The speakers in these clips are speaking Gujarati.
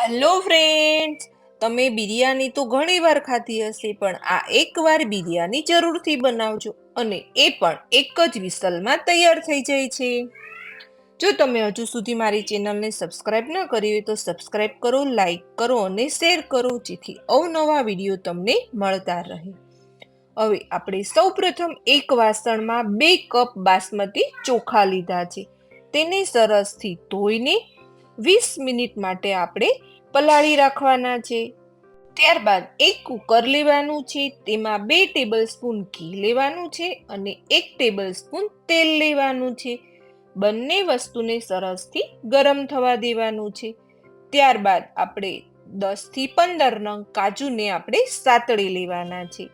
હેલો ફ્રેન્ડ્સ, તમે બિરયાની તો ઘણી વાર ખાધી હશે, પણ આ એકવાર બિરયાની જરૂરથી બનાવજો અને એ પણ એક જ વિસલમાં તૈયાર થઈ જાય છે. જો તમે હજુ સુધી મારી ચેનલને સબસ્ક્રાઇબ ન કરી હોય તો સબસ્ક્રાઇબ કરો, લાઈક કરો અને શેર કરો, જેથી અવનવા વિડીયો તમને મળતા રહે. હવે આપણે સૌપ્રથમ એક વાસણમાં 2 કપ બાસમતી ચોખા લીધા છે. તેને સરસથી ધોઈને 20 મિનિટ માટે આપણે પલાળી રાખવાના છે. ત્યારબાદ એક કુકર લેવાનું છે, તેમાં 2 ટેબલસ્પૂન ઘી લેવાનું છે અને 1 ટેબલસ્પૂન તેલ લેવાનું છે. બંને વસ્તુને સરસથી ગરમ થવા દેવાનું છે. ત્યારબાદ આપણે 10 થી 15 નંગ કાજુને આપણે સાતળી લેવાના છે.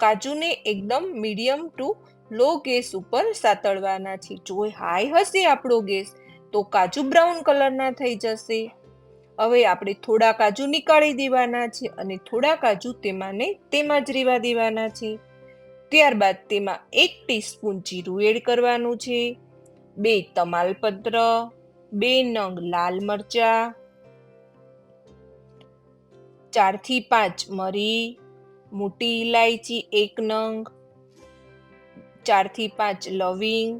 કાજુને એકદમ મીડિયમ ટુ લો ગેસ ઉપર સાતળવાના છે. જો હાઈ હશે આપણો ગેસ તો કાજુ બ્રાઉન કલરના થઈ જશે. હવે આપણે થોડા કાજુ નીકાળી દેવાના છે અને થોડા કાજુ તેમાં જ રહેવા દેવાના છે. ત્યારબાદ તેમાં 1 ટીસ્પૂન જીરું એડ કરવાનું છે, 2 તમાલપત્ર, 2 નંગ લાલ મરચા, 4 થી 5 મરી, મોટી ઇલાયચી 1 નંગ, 4 થી 5 લવિંગ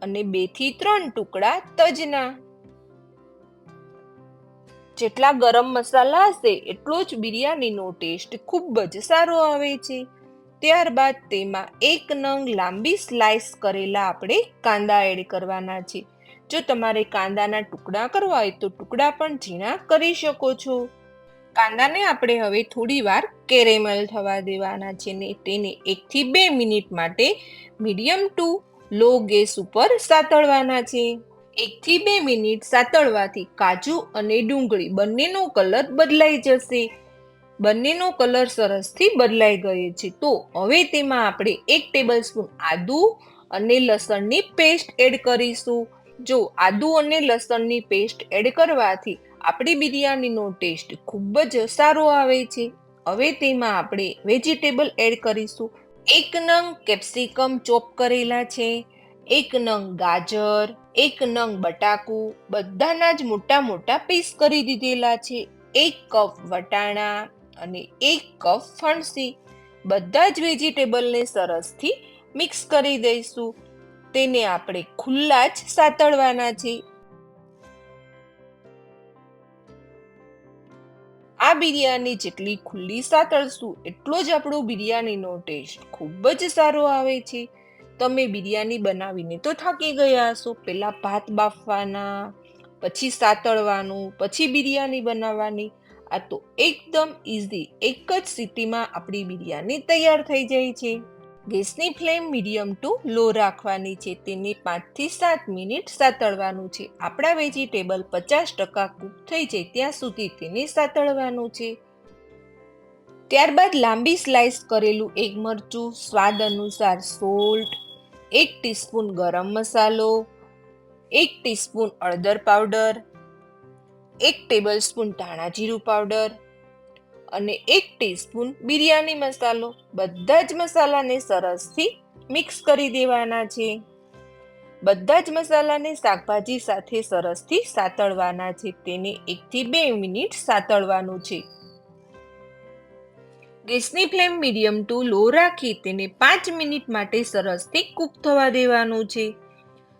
અને 2 થી 3 ટુકડા તજના. જેટલા ગરમ મસાલા હશે એટલો જ બિરયાનીનો ટેસ્ટ ખૂબ જ સારો આવે છે. ત્યારબાદ તેમાં 1 નંગ લાંબી સ્લાઇસ કરેલા આપણે કાંદા એડ કરવાના છે. જો તમારે કાંદાના ટુકડા કરવા હોય તો ટુકડા પણ ઝીણા કરી શકો છો. કાંદાને આપણે હવે થોડી વાર કેરેમલ થવા દેવાના છે ને તેને 1 થી 2 મિનિટ માટે મીડિયમ ટુ લો ગેસ ઉપર સાતળવાના છે. 1 થી 2 મિનિટ સાતળવાથી કાજુ અને ડુંગળી બંનેનો કલર બદલાઈ જશે. બંનેનો કલર સરસથી બદલાઈ ગયો છે. તો હવે તેમાં આપણે 1 ટેબલસ્પૂન આદુ અને લસણની પેસ્ટ એડ કરીશું. જો આદુ અને લસણની પેસ્ટ એડ કરવાથી આપણી બિરયાનીનો ટેસ્ટ ખૂબ જ સારો આવે છે. હવે તેમાં આપણે વેજીટેબલ એડ કરીશું. 1 નંગ કેપ્સિકમ ચોપ કરેલા છે, 1 નંગ ગાજર, 1 નંગ બટાકુ બધાના જ મોટા મોટા પીસ કરી દીધેલા છે, 1 કપ વટાણા અને 1 કપ ફણસી. બધા જ વેજીટેબલને સરસથી મિક્સ કરી દઈશું. તેને આપણે ખુલ્લા જ સાતળવાના છે. આ બિરયાની જેટલી ખુલ્લી સાતળશું એટલો જ આપણો બિરયાનીનો ટેસ્ટ ખૂબ જ સારો આવે છે. તમે બિરયાની બનાવીને તો થાકી ગયા હશો. પહેલા ભાત બાફવાના, પછી સાતળવાનું, પછી બિરયાની બનાવવાની. આ તો એકદમ ઇઝી, એક જ સીટીમાં આપણી બિરયાની તૈયાર થઈ જાય છે. ગેસની ફ્લેમ મીડિયમ ટુ લો રાખવાની છે. તેને 5 થી 7 મિનિટ સાતળવાનું છે. આપણા વેજીટેબલ 50% કૂક થઈ જાય ત્યાં સુધી તેને સાતળવાનું છે. ત્યારબાદ લાંબી સ્લાઇસ કરેલું એક મરચું, સ્વાદ અનુસાર સોલ્ટ, 1 ટીસ્પૂન ગરમ મસાલો, 1 ટીસ્પૂન હળદર પાવડર, 1 ટેબલસ્પૂન ધાણા જીરું પાવડર અને 1 ટીસ્પૂન બિરયાની મસાલો. બધા જ મસાલાને સરસથી મિક્સ કરી દેવાના છે. બધા જ મસાલાને શાકભાજી સાથે સરસથી સાતળવાના છે. તેને 1 થી 2 મિનિટ સાતળવાનું છે. ગેસની ફ્લેમ મીડિયમ ટુ લો રાખી તેને 5 મિનિટ માટે સરસથી કૂક થવા દેવાનું છે.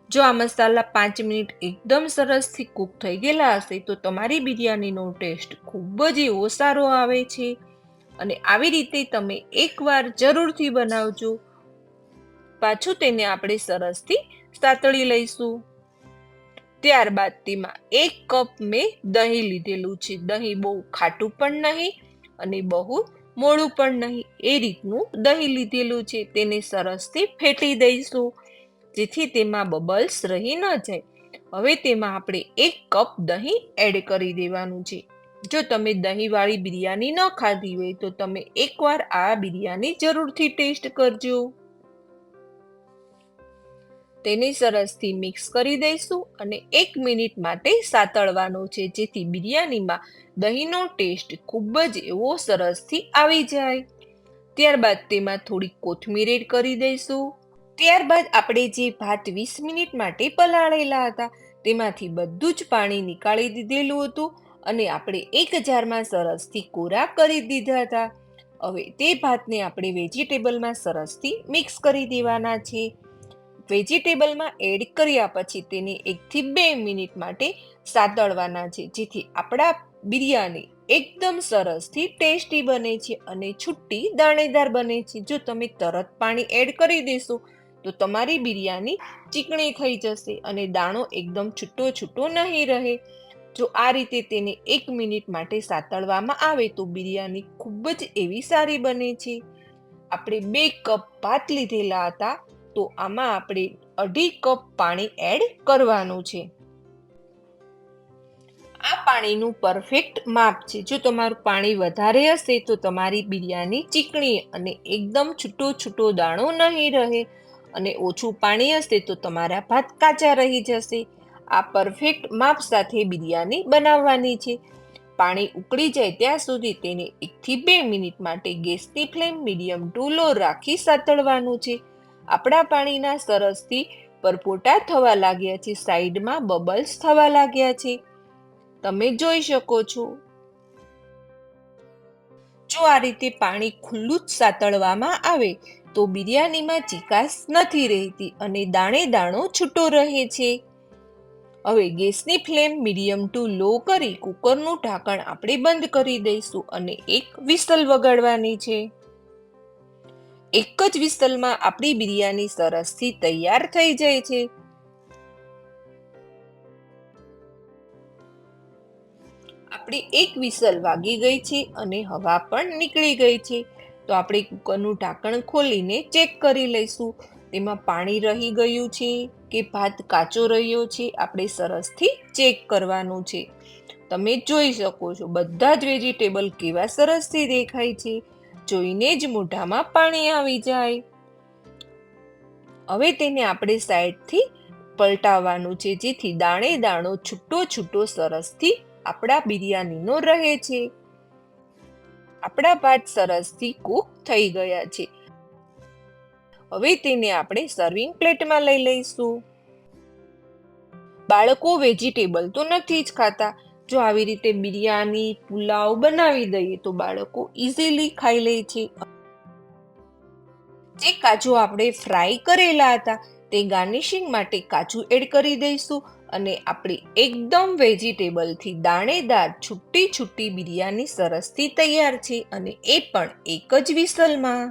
જો આ મસાલા 5 મિનિટ એકદમ સરસથી કૂક થઈ ગયેલા હશે તો તમારી બિરયાનીનો ટેસ્ટ ખૂબ જ એવો સારો આવે છે. અને આવી રીતે તમે એકવાર જરૂરથી બનાવજો. પાછું તેને આપણે સરસથી સાતળી લઈશું. ત્યારબાદ તેમાં 1 કપ મેં દહીં લીધેલું છે. દહીં બહુ ખાટું પણ નહીં અને બહુ મોળું પણ નહીં, એ રીતનું દહીં લીધેલું છે. તેને સરસથી ફેટી દઈશું, જેથી તેમાં બબલ્સ રહી ન જાય. હવે તેમાં આપણે 1 કપ દહીં એડ કરી દેવાનું છે. જો તમે દહીંવાળી બિરયાની ન ખાધી હોય તો તમે એકવાર આ બિરયાની જરૂરથી ટેસ્ટ કરજો. તેને સરસથી મિક્સ કરી દઈશું અને 1 મિનિટ માટે સાતળવાનું છે, જેથી બિરયાનીમાં દહીંનો ટેસ્ટ ખૂબ જ એવો સરસથી આવી જાય. ત્યારબાદ તેમાં થોડી કોથમીર એડ કરી દઈશું. ત્યારબાદ આપણે જે ભાત 20 મિનિટ માટે પલાળેલા હતા તેમાંથી બધું જ પાણી નીકાળી દીધેલું હતું અને આપણે એક જારમાં સરસથી કોરા કરી દીધા હતા. હવે તે ભાતને આપણે વેજીટેબલમાં સરસથી મિક્સ કરી દેવાના છે. વેજીટેબલમાં એડ કર્યા પછી તેને 1 થી 2 મિનિટ માટે સાતળવાના છે, જેથી આપણા બિરયાની એકદમ સરસથી ટેસ્ટી બને છે અને છુટ્ટી દાણેદાર બને છે. જો તમે તરત પાણી એડ કરી દેશો તો તમારી બિરયાની ચીકણી થઈ જશે અને દાણો એકદમ છૂટો છૂટો નહીં રહે. જો આ રીતે તેને 1 મિનિટ માટે સાતળવામાં આવે તો બિરયાની ખૂબ જ એવી સારી બને છે. આપણે 2 કપ ભાત લીધેલા હતા, તો આમાં આપણે 2.5 કપ પાણી એડ કરવાનું છે. આ પાણીનું પરફેક્ટ માપ છે. જો તમારું પાણી વધારે હશે તો તમારી બિરયાની ચીકણી અને એકદમ છૂટો છૂટો દાણો નહીં રહે, અને ઓછું પાણી હશે તો તમારા ભાત કાચા રહી જશે. આ પરફેક્ટ માપ સાથે બિરયાની બનાવવાની છે. પાણી ઉકળી જાય ત્યાં સુધી તેને 1 થી 2 મિનિટ માટે ગેસની ફ્લેમ મીડિયમ ટુ લો રાખી સાતળવાનું છે. આપણા પાણીના સરસથી પરપોટા થવા લાગ્યા છે, સાઈડમાં બબલ્સ થવા લાગ્યા છે, તમે જોઈ શકો છો. જો આ રીતે પાણી ખુલ્લું જ સાતળવામાં આવે તો બિરયાનીમાં ચીકાશ નથી રહેતી અને દાણે દાણો છૂટો રહે છે. હવે ગેસની ફ્લેમ મીડિયમ ટુ લો કરી કુકરનું ઢાંકણ આપણે બંધ કરી દઈશું અને 1 વિસલ વગાડવાની છે. એક જ વિસલમાં આપણી બિરયાની સરસથી તૈયાર થઈ જાય છે. આપણી 1 વિસલ વાગી ગઈ છે અને હવા પણ નીકળી ગઈ છે. તો આપણે કુકરનું ઢાંકણ ખોલીને ચેક કરી લઈશું તેમાં પાણી રહી ગયું છે કે ભાત કાચો રહ્યો છે. આપણે સરસથી ચેક કરવાનું છે. તમે જોઈ શકો છો બધા જ વેજીટેબલ કેવા સરસથી દેખાય છે. જોઈને જ મોઢામાં પાણી આવી જાય. હવે તેને આપણે સાઈડથી પલટાવવાનું છે, જેથી દાણે દાણો છૂટો છૂટો સરસથી આપણા બિરયાનીનો રહે છે. આપણા ભાત સરસથી કૂક થઈ ગયા છે. હવે તેને આપણે સર્વિંગ પ્લેટમાં લઈ લઈશું. બાળકો વેજીટેબલ તો નથી જ ખાતા. જો આવી રીતે બિરયાની પુલાવ બનાવી દઈએ તો બાળકો ઇઝીલી ખાઈ લે છે. જે કાજુ આપણે ફ્રાય કરેલા હતા તે ગાર્નિશિંગ માટે કાજુ એડ કરી દઈશું અને આપણી એકદમ વેજીટેબલથી દાણેદાર છૂટી છૂટી બિરયાની સરસથી તૈયાર છે, અને એ પણ એક જ વિસલમાં.